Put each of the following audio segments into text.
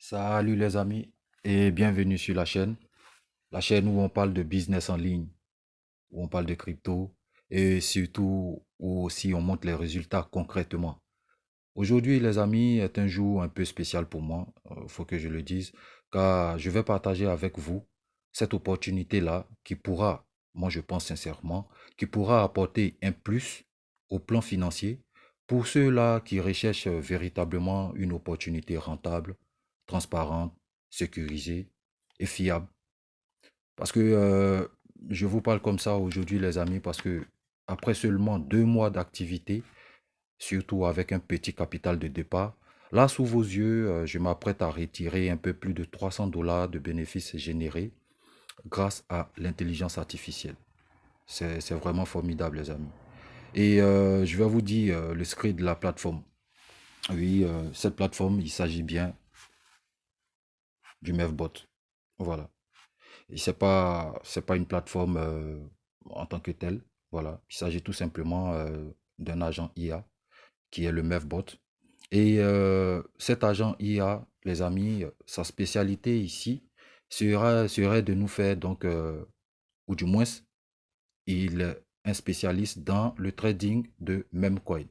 Salut les amis et bienvenue sur la chaîne où on parle de business en ligne, où on parle de crypto et surtout où aussi on montre les résultats concrètement. Aujourd'hui les amis est un jour un peu spécial pour moi, faut que je le dise, car je vais partager avec vous cette opportunité-là qui pourra, moi je pense sincèrement, qui pourra apporter un plus au plan financier pour ceux-là qui recherchent véritablement une opportunité rentable, transparente, sécurisée et fiable. Parce que je vous parle comme ça aujourd'hui les amis, parce que après seulement 2 mois d'activité, surtout avec un petit capital de départ, là sous vos yeux, je m'apprête à retirer un peu plus de 300 dollars de bénéfices générés grâce à l'intelligence artificielle. C'est vraiment formidable, les amis. Et je vais vous dire le secret de la plateforme. Oui, cette plateforme, il s'agit bien du MEVBot. Voilà. Et c'est pas une plateforme en tant que telle. Voilà. Il s'agit tout simplement d'un agent IA qui est le MEVBot. Et cet agent IA, les amis, sa spécialité ici serait de nous faire donc, ou du moins, il est un spécialiste dans le trading de memcoin.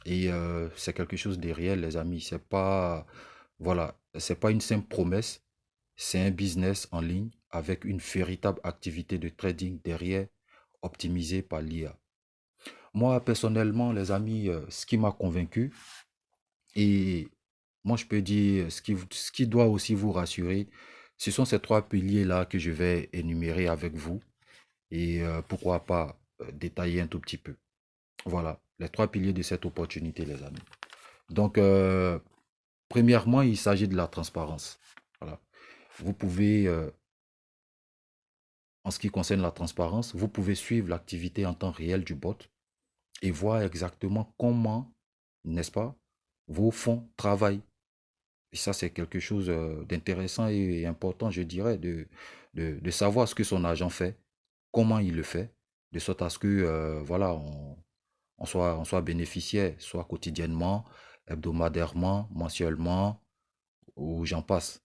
Et c'est quelque chose de réel, les amis. Voilà, c'est pas une simple promesse, c'est un business en ligne avec une véritable activité de trading derrière, optimisée par l'IA. Moi, personnellement, les amis, ce qui m'a convaincu, et moi, je peux dire, ce qui doit aussi vous rassurer, ce sont ces trois piliers-là que je vais énumérer avec vous et pourquoi pas détailler un tout petit peu. Voilà, les trois piliers de cette opportunité, les amis. Donc, premièrement, il s'agit de la transparence. Voilà. Vous pouvez, en ce qui concerne la transparence, vous pouvez suivre l'activité en temps réel du bot et voir exactement comment, n'est-ce pas, vos fonds travaillent. Et ça, c'est quelque chose d'intéressant et important, je dirais, de savoir ce que son agent fait, comment il le fait, de sorte à ce que, voilà, on soit bénéficiaire, soit quotidiennement, hebdomadairement, mensuellement, ou j'en passe.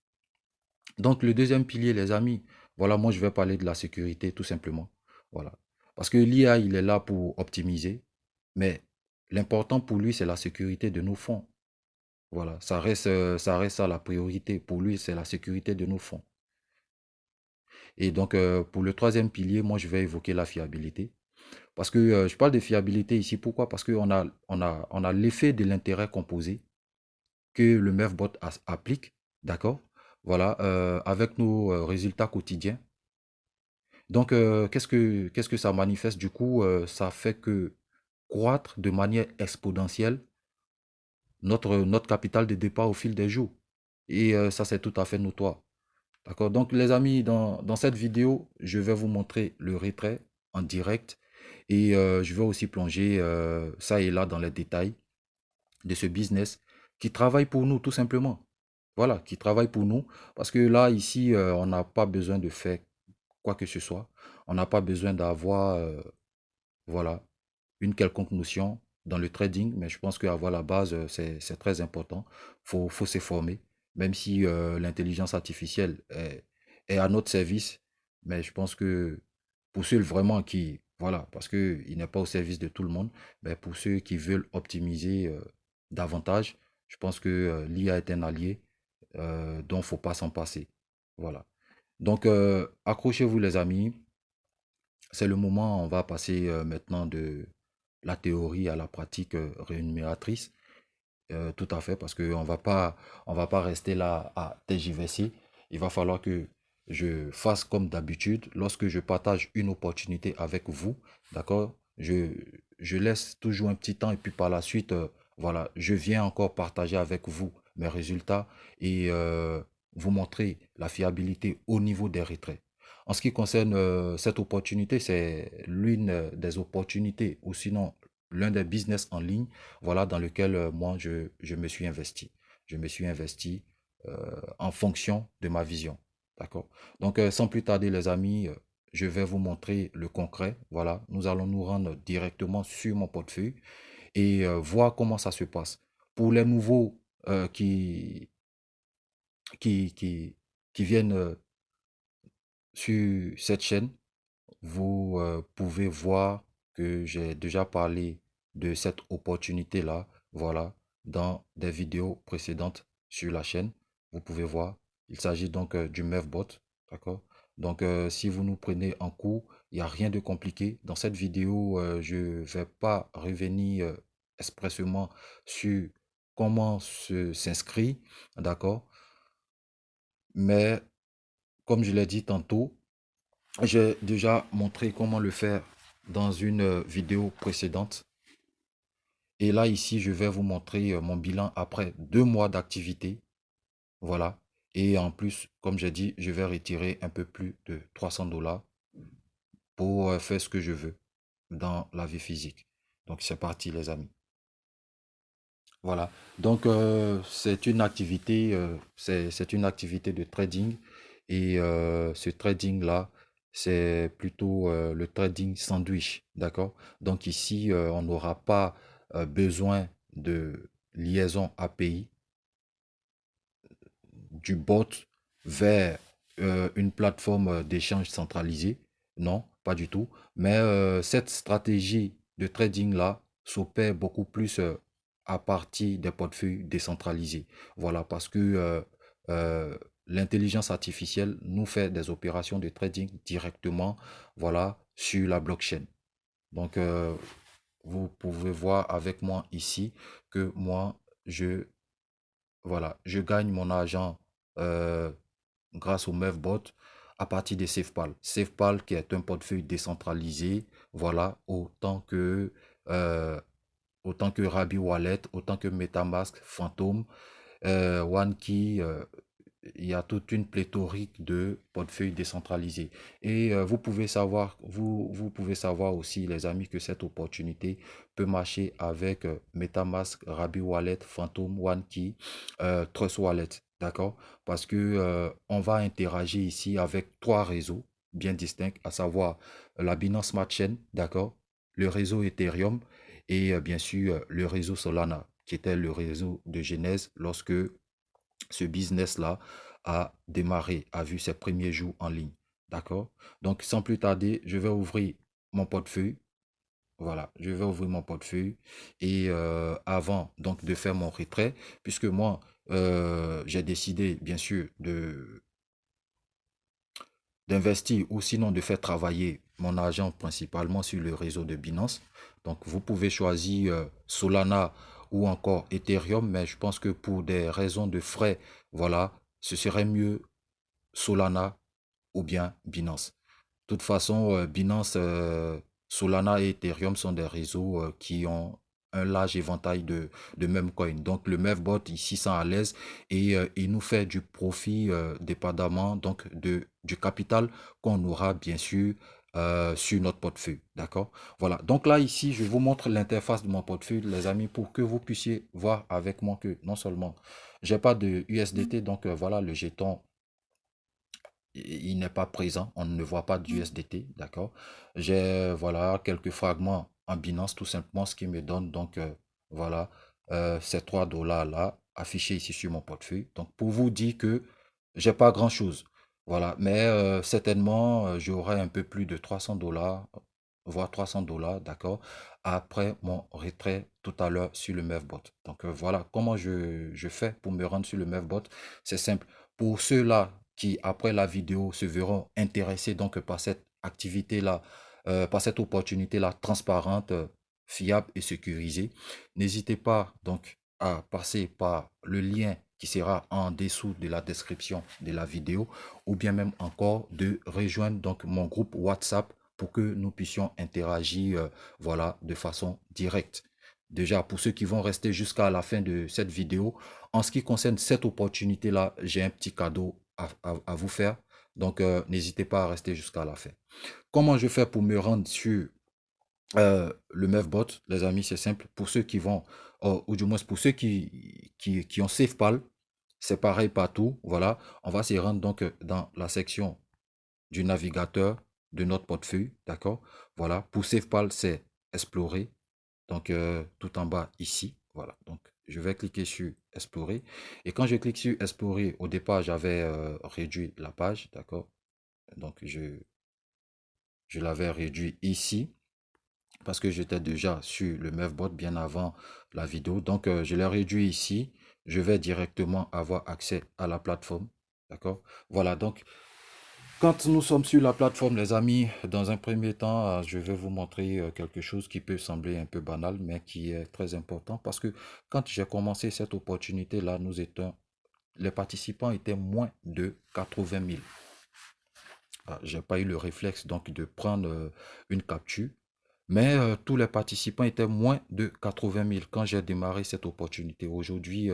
Donc, le deuxième pilier, les amis, voilà, moi, je vais parler de la sécurité, tout simplement. Voilà. Parce que l'IA, il est là pour optimiser, mais l'important pour lui, c'est la sécurité de nos fonds. Voilà, ça reste ça la priorité. Pour lui, c'est la sécurité de nos fonds. Et donc, pour le troisième pilier, moi, je vais évoquer la fiabilité. Parce que je parle de fiabilité ici. Pourquoi? Parce qu'on a l'effet de l'intérêt composé que le MEFBot applique, d'accord? Voilà, avec nos résultats quotidiens. Donc, qu'est-ce que ça manifeste? Du coup, ça fait que croître de manière exponentielle notre capital de départ au fil des jours. Et ça, c'est tout à fait notoire. D'accord? Donc, les amis, dans cette vidéo, je vais vous montrer le retrait en direct et je vais aussi plonger ça et là dans les détails de ce business qui travaille pour nous, tout simplement. Voilà, qui travaille pour nous. Parce que là, ici, on n'a pas besoin de faire quoi que ce soit. On n'a pas besoin d'avoir, voilà, une quelconque notion dans le trading, mais je pense qu'avoir la base, c'est très important. Faut se former, même si l'intelligence artificielle est à notre service, mais je pense que pour ceux vraiment qui, voilà, parce qu'il n'est pas au service de tout le monde, mais pour ceux qui veulent optimiser davantage, je pense que l'IA est un allié dont il ne faut pas s'en passer. Voilà. Donc, accrochez-vous les amis, c'est le moment, on va passer maintenant de la théorie à la pratique rémunératrice. Tout à fait, parce qu'on on va pas rester là à tergiverser. Il va falloir que je fasse comme d'habitude lorsque je partage une opportunité avec vous. D'accord? Je laisse toujours un petit temps et puis par la suite, voilà, je viens encore partager avec vous mes résultats et vous montrer la fiabilité au niveau des retraits. En ce qui concerne cette opportunité, c'est l'une des opportunités ou sinon l'un des business en ligne, voilà, dans lequel moi, je me suis investi. Je me suis investi en fonction de ma vision. D'accord? Donc, sans plus tarder, les amis, je vais vous montrer le concret. Voilà, nous allons nous rendre directement sur mon portefeuille et voir comment ça se passe. Pour les nouveaux qui qui viennent sur cette chaîne, vous pouvez voir que j'ai déjà parlé de cette opportunité-là, voilà, dans des vidéos précédentes sur la chaîne. Vous pouvez voir, il s'agit donc du MEVBot, d'accord? Donc, si vous nous prenez en cours, il n'y a rien de compliqué. Dans cette vidéo, je ne vais pas revenir expressément sur comment s'inscrire, d'accord? Mais, comme je l'ai dit tantôt, j'ai déjà montré comment le faire dans une vidéo précédente. Et là, ici, je vais vous montrer mon bilan après 2 mois d'activité. Voilà. Et en plus, comme j'ai dit, je vais retirer un peu plus de 300 dollars pour faire ce que je veux dans la vie physique. Donc, c'est parti, les amis. Voilà. Donc, c'est une activité de trading. Et ce trading-là, c'est plutôt le trading sandwich. D'accord? Donc, ici, on n'aura pas besoin de liaison API du bot vers une plateforme d'échange centralisée. Non, pas du tout. Mais cette stratégie de trading-là s'opère beaucoup plus à partir des portefeuilles décentralisés. Voilà, parce que euh, l'intelligence artificielle nous fait des opérations de trading directement, voilà, sur la blockchain. Donc, vous pouvez voir avec moi ici que moi, je voilà, je gagne mon argent euh, grâce au MEVBot à partir de SafePal. SafePal qui est un portefeuille décentralisé, voilà, euh, autant que Rabi Wallet, autant que MetaMask, Phantom, OneKey, il y a toute une pléthorique de portefeuilles décentralisés. Et vous pouvez savoir aussi, les amis, que cette opportunité peut marcher avec MetaMask, Rabi Wallet, Phantom, OneKey, Trust Wallet. D'accord? Parce que on va interagir ici avec 3 réseaux bien distincts, à savoir la Binance Smart Chain, d'accord? Le réseau Ethereum et bien sûr le réseau Solana, qui était le réseau de genèse lorsque ce business-là a démarré, a vu ses premiers jours en ligne. D'accord? Donc, sans plus tarder, je vais ouvrir mon portefeuille. Voilà, je vais ouvrir mon portefeuille. Et avant donc de faire mon retrait, puisque moi, j'ai décidé, bien sûr, d'investir ou sinon de faire travailler mon argent principalement sur le réseau de Binance. Donc, vous pouvez choisir Solana ou encore Ethereum, mais je pense que pour des raisons de frais, voilà, ce serait mieux Solana ou bien Binance. De toute façon, Binance, Solana et Ethereum sont des réseaux qui ont un large éventail de même coin. Donc, le MEVBot ici sont à l'aise et il nous fait du profit dépendamment donc du capital qu'on aura bien sûr sur notre portefeuille. D'accord? Voilà. Donc là, ici, je vous montre l'interface de mon portefeuille, les amis, pour que vous puissiez voir avec moi que non seulement j'ai pas de USDT, donc voilà, le jeton il n'est pas présent, on ne voit pas d'USDT, d'accord. J'ai voilà quelques fragments en Binance tout simplement, ce qui me donne donc voilà ces 3 dollars là affichés ici sur mon portefeuille. Donc pour vous dire que j'ai pas grand chose, voilà, mais certainement j'aurai un peu plus de 300 dollars, voire 300 dollars, d'accord, après mon retrait tout à l'heure sur le MEVBot. Donc voilà comment je fais pour me rendre sur le MEVBot. C'est simple. Pour ceux-là qui, après la vidéo, se verront intéressés donc par cette activité-là, par cette opportunité-là transparente, fiable et sécurisée, n'hésitez pas donc à passer par le lien qui sera en dessous de la description de la vidéo ou bien même encore de rejoindre donc mon groupe WhatsApp pour que nous puissions interagir voilà, de façon directe. Déjà, pour ceux qui vont rester jusqu'à la fin de cette vidéo, en ce qui concerne cette opportunité-là, j'ai un petit cadeau à vous faire. Donc, n'hésitez pas à rester jusqu'à la fin. Comment je fais pour me rendre sur le MEVBot, les amis? C'est simple. Pour ceux qui vont, ou du moins pour ceux qui ont SafePal, c'est pareil partout. Voilà, on va se rendre donc dans la section du navigateur de notre portefeuille. D'accord? Voilà, pour SafePal, c'est explorer. Donc, tout en bas ici. Voilà, donc je vais cliquer sur explorer. Et quand je clique sur explorer, au départ, j'avais réduit la page, d'accord? Donc, je l'avais réduit ici parce que j'étais déjà sur le Mevbot bien avant la vidéo. Donc, je l'ai réduit ici. Je vais directement avoir accès à la plateforme, d'accord? Voilà, donc, quand nous sommes sur la plateforme, les amis, dans un premier temps, je vais vous montrer quelque chose qui peut sembler un peu banal, mais qui est très important parce que quand j'ai commencé cette opportunité-là, les participants étaient moins de 80 000. J'ai pas eu le réflexe donc de prendre une capture, mais tous les participants étaient moins de 80 000 quand j'ai démarré cette opportunité. Aujourd'hui,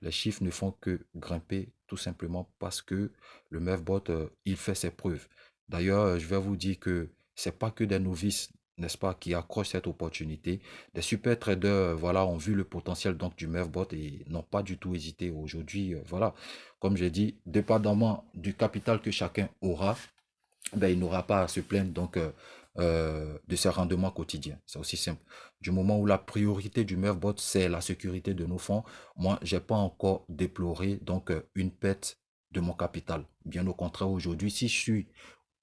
les chiffres ne font que grimper tout simplement parce que le Mevbot, il fait ses preuves. D'ailleurs, je vais vous dire que c'est pas que des novices, n'est-ce pas, qui accrochent cette opportunité. Des super traders, voilà, ont vu le potentiel donc du Mevbot et n'ont pas du tout hésité. Aujourd'hui, voilà, comme j'ai dit, dépendamment du capital que chacun aura, ben, il n'aura pas à se plaindre donc de ses rendements quotidiens. C'est aussi simple. Du moment où la priorité du Mevbot, c'est la sécurité de nos fonds, moi, j'ai pas encore déploré donc une perte de mon capital. Bien au contraire, aujourd'hui, si je suis,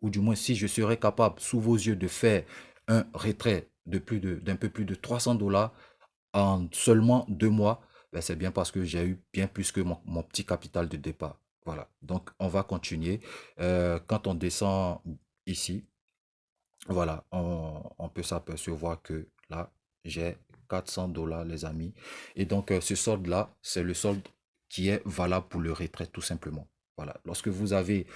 ou du moins si je serais capable, sous vos yeux, de faire un retrait d'un peu plus de 300 dollars en seulement 2 mois, ben, c'est bien parce que j'ai eu bien plus que mon petit capital de départ. Voilà, donc on va continuer. Quand on descend ici, voilà, on peut s'apercevoir que là, j'ai 400 dollars, les amis. Et donc, ce solde-là, c'est le solde qui est valable pour le retrait, tout simplement. Voilà, lorsque vous avez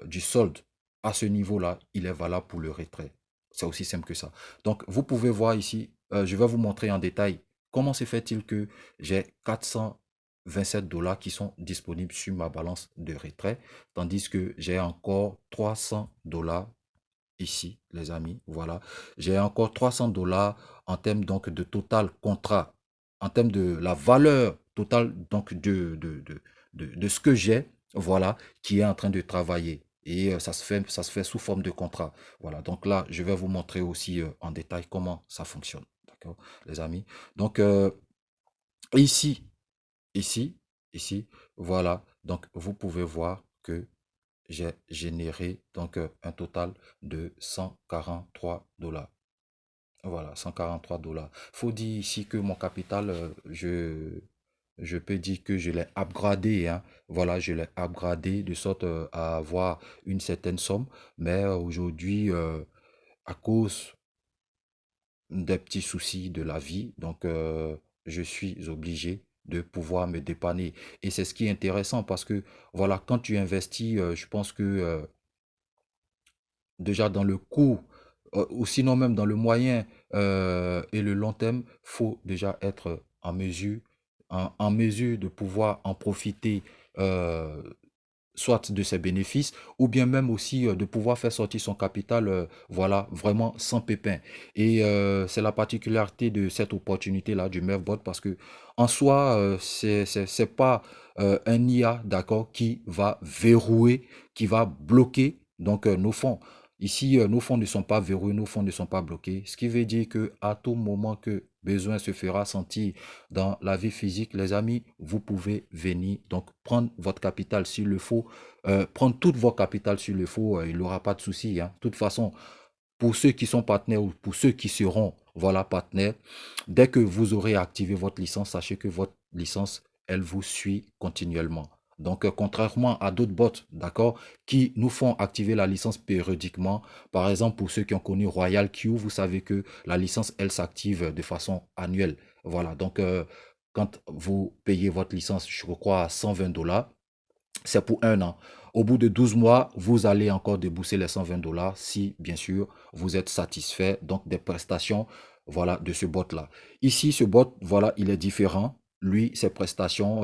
du solde à ce niveau-là, il est valable pour le retrait. C'est aussi simple que ça. Donc, vous pouvez voir ici, je vais vous montrer en détail comment se fait-il que j'ai 427 dollars qui sont disponibles sur ma balance de retrait, tandis que j'ai encore 300 dollars ici, les amis. Voilà. J'ai encore 300 dollars en termes donc de total contrat, en termes de la valeur totale donc de ce que j'ai, voilà, qui est en train de travailler. Et ça se fait sous forme de contrat. Voilà. Donc là, je vais vous montrer aussi en détail comment ça fonctionne. D'accord, les amis. Donc, ici, ici, ici, voilà. Donc, vous pouvez voir que j'ai généré donc un total de 143 dollars. Voilà, 143 dollars. Faut dire ici que mon capital, je peux dire que je l'ai upgradé, hein. Voilà, je l'ai upgradé de sorte à avoir une certaine somme. Mais aujourd'hui, à cause des petits soucis de la vie, donc je suis obligé de pouvoir me dépanner. Et c'est ce qui est intéressant parce que, voilà, quand tu investis, je pense que déjà dans le court, ou sinon même dans le moyen et le long terme, faut déjà être en mesure de pouvoir en profiter, euh, soit de ses bénéfices, ou bien même aussi de pouvoir faire sortir son capital, voilà, vraiment sans pépin. Et c'est la particularité de cette opportunité-là du Mevbot parce que en soi, c'est pas un IA, d'accord, qui va verrouiller, qui va bloquer donc nos fonds. Ici, nos fonds ne sont pas verrouillés, nos fonds ne sont pas bloqués, ce qui veut dire que à tout moment que besoin se fera sentir dans la vie physique, les amis, vous pouvez venir donc prendre votre capital s'il le faut, prendre toutes vos capitales s'il le faut, il n'y aura pas de souci, hein. De toute façon, pour ceux qui sont partenaires ou pour ceux qui seront, voilà, partenaires, dès que vous aurez activé votre licence, sachez que votre licence, elle vous suit continuellement. Donc, contrairement à d'autres bots, d'accord, qui nous font activer la licence périodiquement, par exemple, pour ceux qui ont connu Royal Q, vous savez que la licence, elle s'active de façon annuelle. Voilà, donc, quand vous payez votre licence, je crois, à 120 dollars, c'est pour un an. Au bout de 12 mois, vous allez encore débourser les 120 dollars si, bien sûr, vous êtes satisfait donc des prestations, voilà, de ce bot-là. Ici, ce bot, voilà, il est différent. Lui, ses prestations,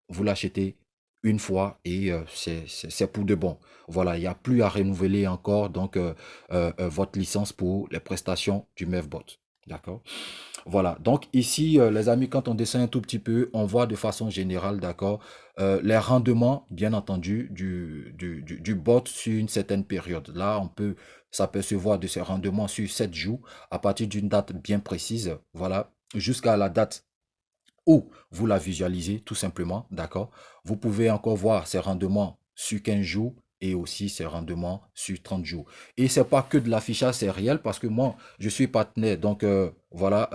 vous l'achetez une fois et c'est pour de bon. Voilà, il n'y a plus à renouveler encore donc votre licence pour les prestations du Mevbot. D'accord? Voilà, donc ici, les amis, quand on descend un tout petit peu, on voit de façon générale, d'accord, les rendements, bien entendu, du bot sur une certaine période. Là, on peut s'apercevoir de ces rendements sur 7 jours à partir d'une date bien précise, voilà, jusqu'à la date ou vous la visualisez tout simplement, d'accord? Vous pouvez encore voir ses rendements sur 15 jours et aussi ses rendements sur 30 jours. Et c'est pas que de l'affichage, c'est réel parce que moi, je suis partenaire. Donc, voilà,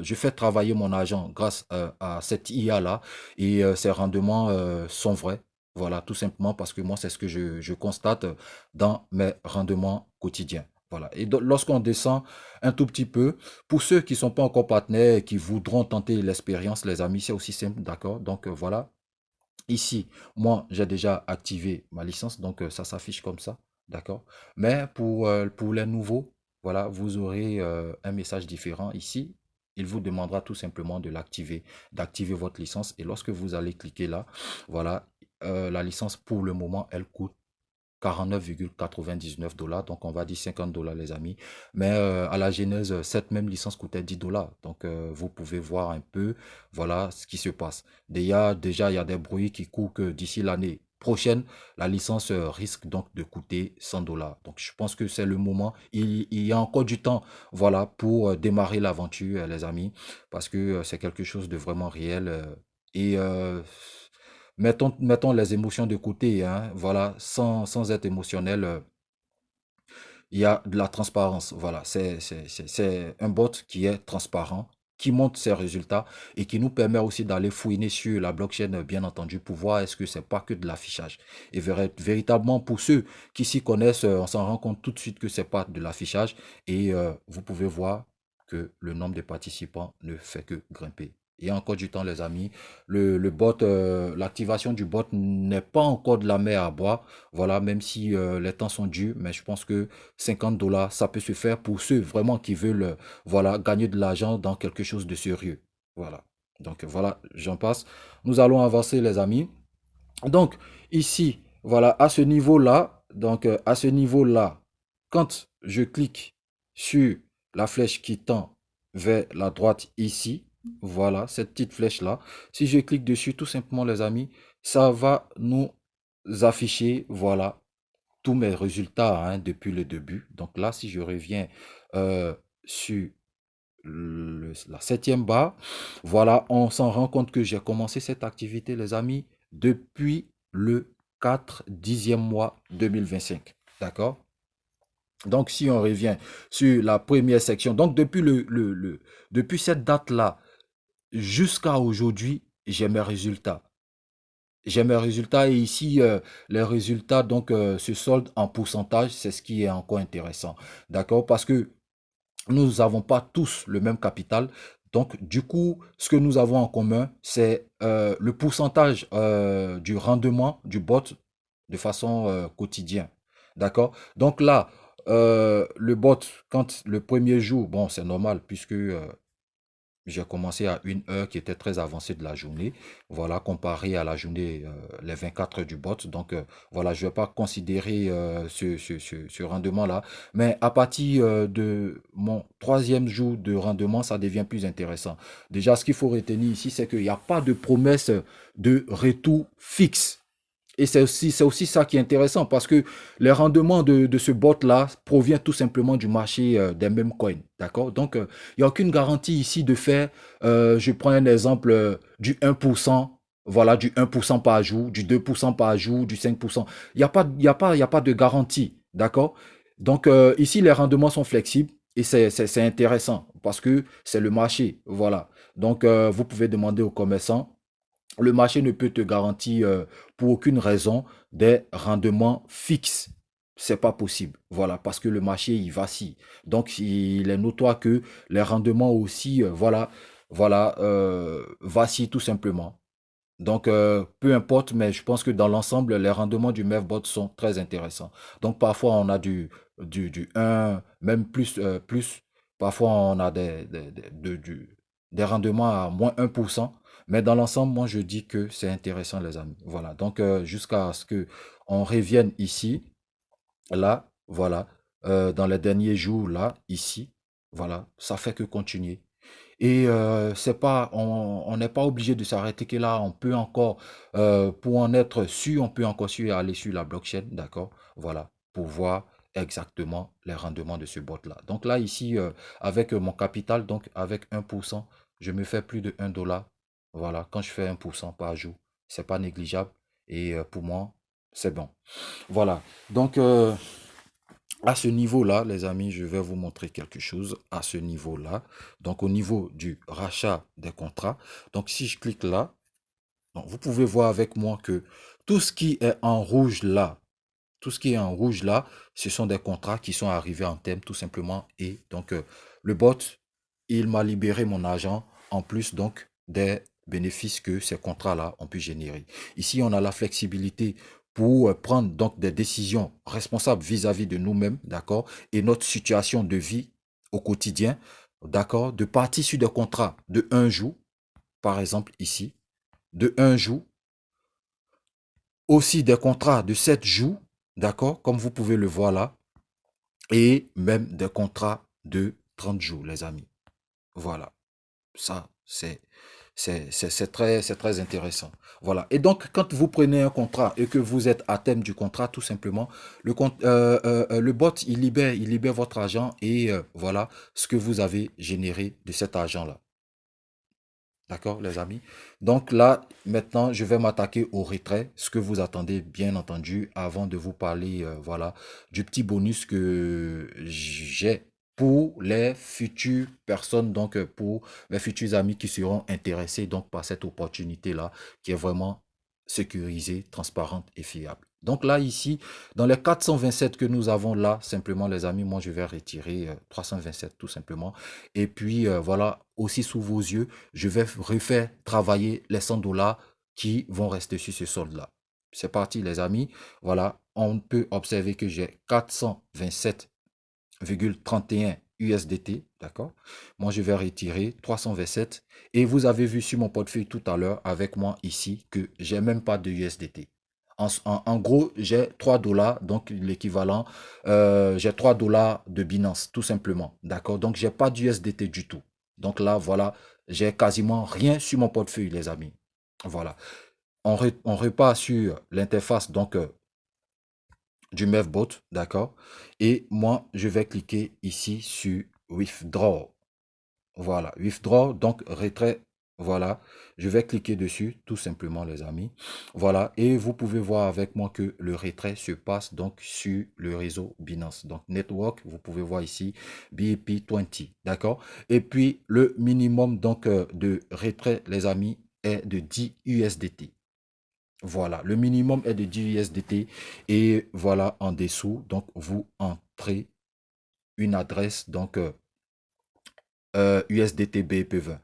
je fais travailler mon agent grâce à cette IA-là et ces rendements sont vrais. Voilà, tout simplement parce que moi, c'est ce que je constate dans mes rendements quotidiens. Voilà. Et lorsqu'on descend un tout petit peu, pour ceux qui ne sont pas encore partenaires et qui voudront tenter l'expérience, les amis, c'est aussi simple, d'accord? Donc, voilà. Ici, moi, j'ai déjà activé ma licence, donc ça s'affiche comme ça, d'accord? Mais pour les nouveaux, voilà, vous aurez un message différent ici. Il vous demandera tout simplement de l'activer, d'activer votre licence. Et lorsque vous allez cliquer là, voilà, la licence pour le moment, elle coûte 49,99 $. Donc, on va dire 50 $ les amis. Mais à la genèse, cette même licence coûtait 10 $. Donc, vous pouvez voir un peu, voilà ce qui se passe. Déjà, il y a des bruits qui courent que d'ici l'année prochaine, la licence risque donc de coûter 100 $. Donc, je pense que c'est le moment. Il y a encore du temps, voilà, pour démarrer l'aventure, les amis, parce que c'est quelque chose de vraiment réel. Et mettons les émotions de côté, hein, voilà, sans être émotionnel, il y a de la transparence. Voilà, c'est un bot qui est transparent, qui montre ses résultats et qui nous permet aussi d'aller fouiner sur la blockchain, bien entendu, pour voir est-ce que c'est pas que de l'affichage. Et véritablement, pour ceux qui s'y connaissent, on s'en rend compte tout de suite que c'est pas de l'affichage et vous pouvez voir que le nombre de participants ne fait que grimper. Il y a encore du temps, les amis. Le bot, l'activation du bot n'est pas encore de la mer à boire. Voilà, même si les temps sont durs, mais je pense que 50 $, ça peut se faire pour ceux vraiment qui veulent, voilà, gagner de l'argent dans quelque chose de sérieux. Voilà. Donc voilà, j'en passe. Nous allons avancer, les amis. Donc ici, voilà, à ce niveau-là, à ce niveau-là, quand je clique sur la flèche qui tend vers la droite ici, voilà, cette petite flèche-là, si je clique dessus, tout simplement, les amis, ça va nous afficher, voilà, tous mes résultats, hein, depuis le début. Donc là, si je reviens sur la septième barre, voilà, on s'en rend compte que j'ai commencé cette activité, les amis, depuis le 4/10e mois 2025. D'accord? Donc, si on revient sur la première section, donc depuis cette date-là jusqu'à aujourd'hui, j'ai mes résultats. J'ai mes résultats et ici, les résultats donc se soldent en pourcentage, c'est ce qui est encore intéressant. D'accord? Parce que nous n'avons pas tous le même capital. Donc, du coup, ce que nous avons en commun, c'est le pourcentage du rendement du bot de façon quotidienne. D'accord? Donc là, le bot, quand le premier jour, bon, c'est normal puisque j'ai commencé à une heure qui était très avancée de la journée, voilà, comparé à la journée, les 24 heures du bot. Donc, voilà, je ne vais pas considérer ce rendement-là. Mais à partir de mon troisième jour de rendement, ça devient plus intéressant. Déjà, ce qu'il faut retenir ici, c'est qu'il n'y a pas de promesse de retour fixe. Et c'est aussi ça qui est intéressant parce que les rendements de ce bot-là proviennent tout simplement du marché des mêmes coins. D'accord? Donc, il n'y a aucune garantie ici de faire, je prends un exemple, du 1%, voilà, du 1% par jour, du 2% par jour, du 5%. Il y a pas de garantie. D'accord? Donc, ici, les rendements sont flexibles et c'est intéressant parce que c'est le marché. Voilà. Donc, vous pouvez demander aux commerçants. Le marché ne peut te garantir pour aucune raison des rendements fixes. C'est pas possible. Voilà, parce que le marché, il vacille. Donc, il est notoire que les rendements aussi, vacillent tout simplement. Donc, peu importe, mais je pense que dans l'ensemble, les rendements du MEVBot sont très intéressants. Donc, parfois, on a du 1, même plus. Parfois, on a des rendements à moins 1%. Mais dans l'ensemble, moi, je dis que c'est intéressant, les amis. Voilà. Donc, jusqu'à ce que on revienne ici, là, voilà, dans les derniers jours, là, ici, voilà, ça fait que continuer. Et c'est pas, on n'est pas obligé de s'arrêter que là. On peut encore, pour en être sûr, on peut encore aller sur la blockchain, d'accord? Voilà, pour voir exactement les rendements de ce bot-là. Donc là, ici, avec mon capital, donc avec 1%, je me fais plus de 1 $. Voilà, quand je fais 1% par jour, c'est pas négligeable. Et pour moi, c'est bon. Voilà. Donc, à ce niveau-là, les amis, je vais vous montrer quelque chose à ce niveau-là. Donc, au niveau du rachat des contrats. Donc, si je clique là, donc, vous pouvez voir avec moi que tout ce qui est en rouge là, tout ce qui est en rouge là, ce sont des contrats qui sont arrivés en thème tout simplement. Et donc, le bot, il m'a libéré mon argent en plus donc des bénéfices que ces contrats-là ont pu générer. Ici, on a la flexibilité pour prendre donc des décisions responsables vis-à-vis de nous-mêmes, d'accord, et notre situation de vie au quotidien, d'accord, de partir sur des contrats de un jour, par exemple ici, de un jour, aussi des contrats de 7 jours, d'accord, comme vous pouvez le voir là, et même des contrats de 30 jours, les amis. Voilà, ça, c'est très intéressant. Voilà. Et donc, quand vous prenez un contrat et que vous êtes à thème du contrat, tout simplement, le bot, il libère votre argent et voilà ce que vous avez généré de cet argent-là. D'accord, les amis? Donc là, maintenant, je vais m'attaquer au retrait, ce que vous attendez, bien entendu, avant de vous parler, voilà, du petit bonus que j'ai pour les futures personnes, donc pour mes futurs amis qui seront intéressés donc par cette opportunité-là, qui est vraiment sécurisée, transparente et fiable. Donc là, ici, dans les 427 que nous avons là, simplement, les amis, moi, je vais retirer 327 tout simplement. Et puis, voilà, aussi sous vos yeux, je vais refaire travailler les 100 dollars qui vont rester sur ce solde-là. C'est parti, les amis. Voilà, on peut observer que j'ai 427,31 USDT, d'accord? Moi, je vais retirer 327. Et vous avez vu sur mon portefeuille tout à l'heure avec moi ici que j'ai même pas de USDT. En gros, j'ai 3 dollars, donc l'équivalent, j'ai 3 dollars de Binance, tout simplement. D'accord? Donc, j'ai pas d'USDT du tout. Donc là, voilà, j'ai quasiment rien sur mon portefeuille, les amis. Voilà. On repart sur l'interface donc du Mevbot, d'accord? Et moi, je vais cliquer ici sur Withdraw. Voilà, Withdraw, donc retrait. Voilà, je vais cliquer dessus, tout simplement, les amis. Voilà, et vous pouvez voir avec moi que le retrait se passe donc sur le réseau Binance. Donc, Network, vous pouvez voir ici, BEP20, d'accord? Et puis, le minimum donc de retrait, les amis, est de 10 USDT. Voilà, le minimum est de 10 USDT et voilà en dessous, donc vous entrez une adresse donc USDT BEP20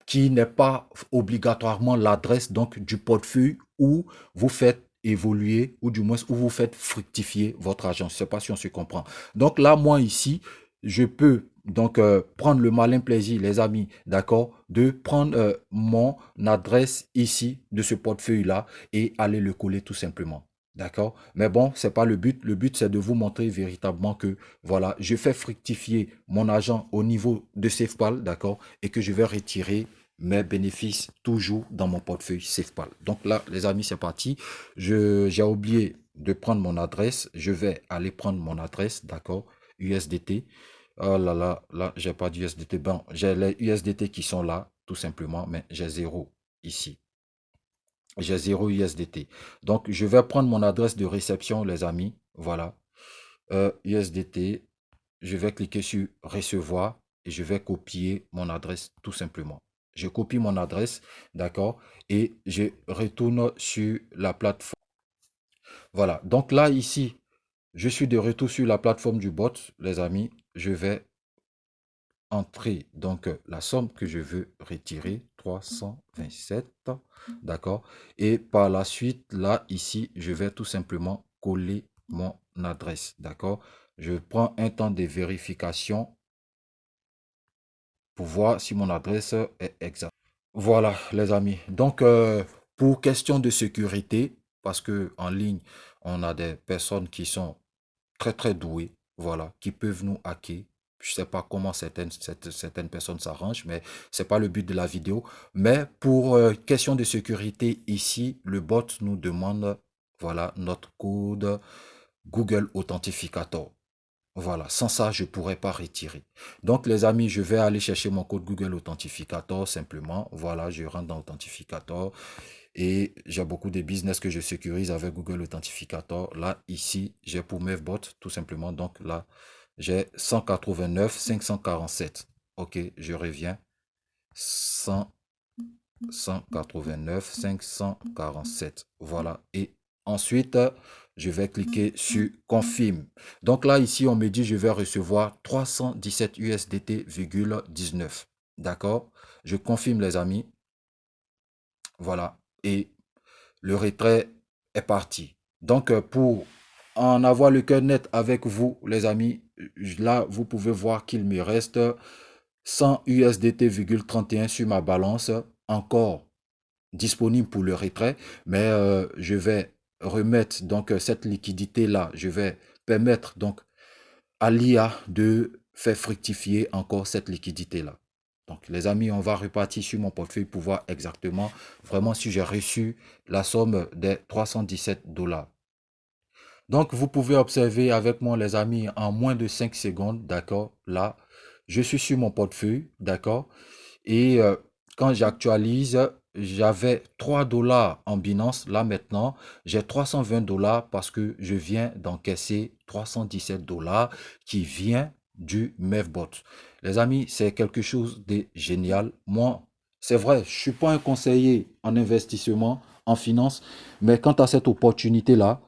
qui n'est pas obligatoirement l'adresse donc du portefeuille où vous faites évoluer ou du moins où vous faites fructifier votre argent. Je ne sais pas si on se comprend. Donc là, moi ici, je peux donc prendre le malin plaisir, les amis, d'accord, de prendre mon adresse ici de ce portefeuille-là et aller le coller tout simplement. D'accord? Mais bon, c'est pas le but. Le but, c'est de vous montrer véritablement que, voilà, je fais fructifier mon argent au niveau de SafePal, d'accord? Et que je vais retirer mes bénéfices toujours dans mon portefeuille SafePal. Donc là, les amis, c'est parti. J'ai oublié de prendre mon adresse. Je vais aller prendre mon adresse, d'accord? USDT. Oh là là, là, j'ai pas d'USDT. Bon, j'ai les USDT qui sont là, tout simplement, mais j'ai zéro ici. J'ai zéro USDT. Donc, je vais prendre mon adresse de réception, les amis. Voilà. USDT. Je vais cliquer sur recevoir et je vais copier mon adresse tout simplement. Je copie mon adresse, d'accord, et je retourne sur la plateforme. Voilà. Donc là, ici, je suis de retour sur la plateforme du bot, les amis. Je vais entrer donc la somme que je veux retirer, 327, d'accord. Et par la suite, là, ici, je vais tout simplement coller mon adresse, d'accord. Je prends un temps de vérification pour voir si mon adresse est exacte. Voilà, les amis. Donc, pour question de sécurité, parce que en ligne, on a des personnes qui sont très, très douées, voilà, qui peuvent nous hacker. Je sais pas comment certaines personnes s'arrangent, mais c'est pas le but de la vidéo. Mais pour question de sécurité, ici, le bot nous demande, voilà, notre code Google Authentificator. Voilà, sans ça, je ne pourrais pas retirer. Donc, les amis, je vais aller chercher mon code Google Authentificator simplement. Voilà, je rentre dans Authentificator et j'ai beaucoup de business que je sécurise avec Google Authentificator. Là, ici, j'ai pour Mevbot, tout simplement. Donc là, j'ai 189 547. Ok, je reviens. 100, 189 547. Voilà. Et ensuite, je vais cliquer sur Confirme. Donc là, ici, on me dit je vais recevoir 317 USDT,19. D'accord? Je confirme, les amis. Voilà. Et le retrait est parti. Donc, pour en avoir le cœur net avec vous, les amis, là, vous pouvez voir qu'il me reste 100 USDT,31 sur ma balance, encore disponible pour le retrait, mais je vais remettre donc cette liquidité-là, je vais permettre donc à l'IA de faire fructifier encore cette liquidité-là. Donc, les amis, on va repartir sur mon portefeuille pour voir exactement, vraiment, si j'ai reçu la somme des 317 dollars. Donc, vous pouvez observer avec moi, les amis, en moins de 5 secondes, d'accord, là, je suis sur mon portefeuille, d'accord, et quand j'actualise, j'avais 3 dollars en Binance. Là maintenant, j'ai 320 dollars parce que je viens d'encaisser 317 dollars qui vient du Mevbot. Les amis, c'est quelque chose de génial. Moi, c'est vrai, je ne suis pas un conseiller en investissement, en finance, mais quant à cette opportunité-là,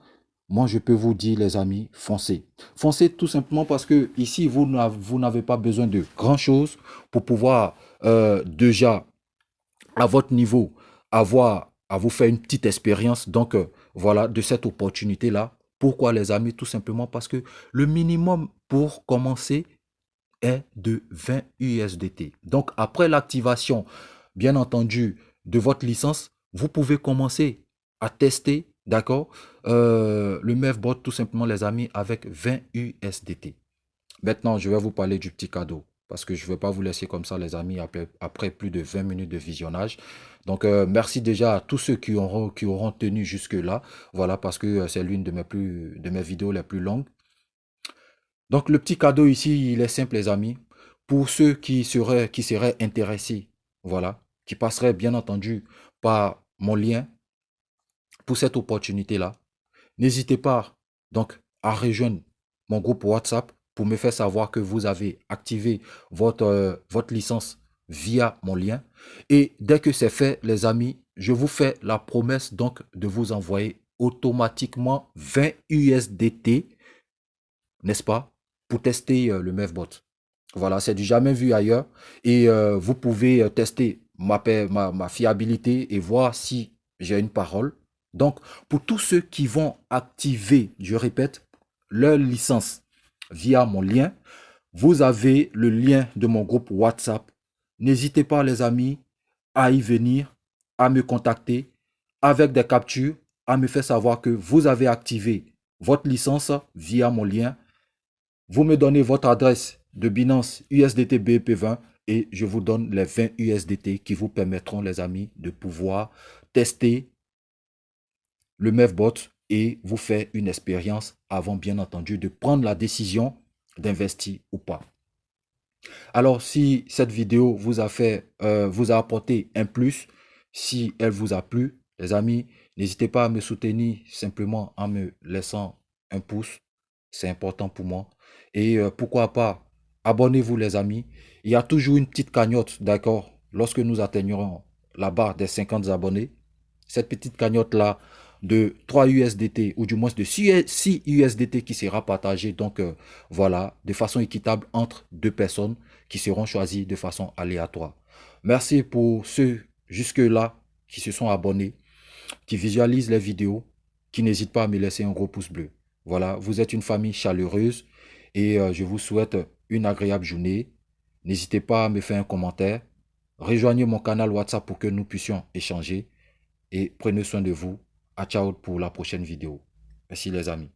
moi, je peux vous dire, les amis, foncez. Foncez tout simplement parce que ici, vous n'avez pas besoin de grand-chose pour pouvoir déjà, à votre niveau, avoir à vous faire une petite expérience. Donc, voilà, de cette opportunité-là. Pourquoi, les amis? Tout simplement parce que le minimum pour commencer est de 20 USDT. Donc, après l'activation, bien entendu, de votre licence, vous pouvez commencer à tester, d'accord, le Mevbot, tout simplement, les amis, avec 20 USDT. Maintenant, je vais vous parler du petit cadeau parce que je ne vais pas vous laisser comme ça, les amis, après plus de 20 minutes de visionnage. Donc, merci déjà à tous ceux qui auront tenu jusque-là. Voilà, parce que c'est l'une de mes vidéos les plus longues. Donc, le petit cadeau ici, il est simple, les amis. Pour ceux qui seraient intéressés, voilà, qui passeraient bien entendu par mon lien pour cette opportunité-là, n'hésitez pas donc à rejoindre mon groupe WhatsApp pour me faire savoir que vous avez activé votre licence via mon lien. Et dès que c'est fait, les amis, je vous fais la promesse donc de vous envoyer automatiquement 20 USDT, n'est-ce pas, pour tester le Mevbot. Voilà, c'est du jamais vu ailleurs. Et vous pouvez tester ma fiabilité et voir si j'ai une parole. Donc, pour tous ceux qui vont activer, je répète, leur licence via mon lien, vous avez le lien de mon groupe WhatsApp. N'hésitez pas, les amis, à y venir, à me contacter avec des captures, à me faire savoir que vous avez activé votre licence via mon lien. Vous me donnez votre adresse de Binance USDT BEP20 et je vous donne les 20 USDT qui vous permettront, les amis, de pouvoir tester le Mevbot et vous faire une expérience avant, bien entendu, de prendre la décision d'investir ou pas. Alors, si cette vidéo vous a apporté un plus, si elle vous a plu, les amis, n'hésitez pas à me soutenir simplement en me laissant un pouce. C'est important pour moi. Et pourquoi pas, abonnez-vous, les amis. Il y a toujours une petite cagnotte, d'accord? Lorsque nous atteignerons la barre des 50 abonnés, cette petite cagnotte-là de 3 USDT ou du moins de 6 USDT qui sera partagée, donc voilà, de façon équitable entre deux personnes qui seront choisies de façon aléatoire. Merci pour ceux jusque-là qui se sont abonnés, qui visualisent les vidéos, qui n'hésitent pas à me laisser un gros pouce bleu. Voilà, vous êtes une famille chaleureuse et je vous souhaite une agréable journée. N'hésitez pas à me faire un commentaire. Rejoignez mon canal WhatsApp pour que nous puissions échanger et prenez soin de vous. À ciao pour la prochaine vidéo. Merci les amis.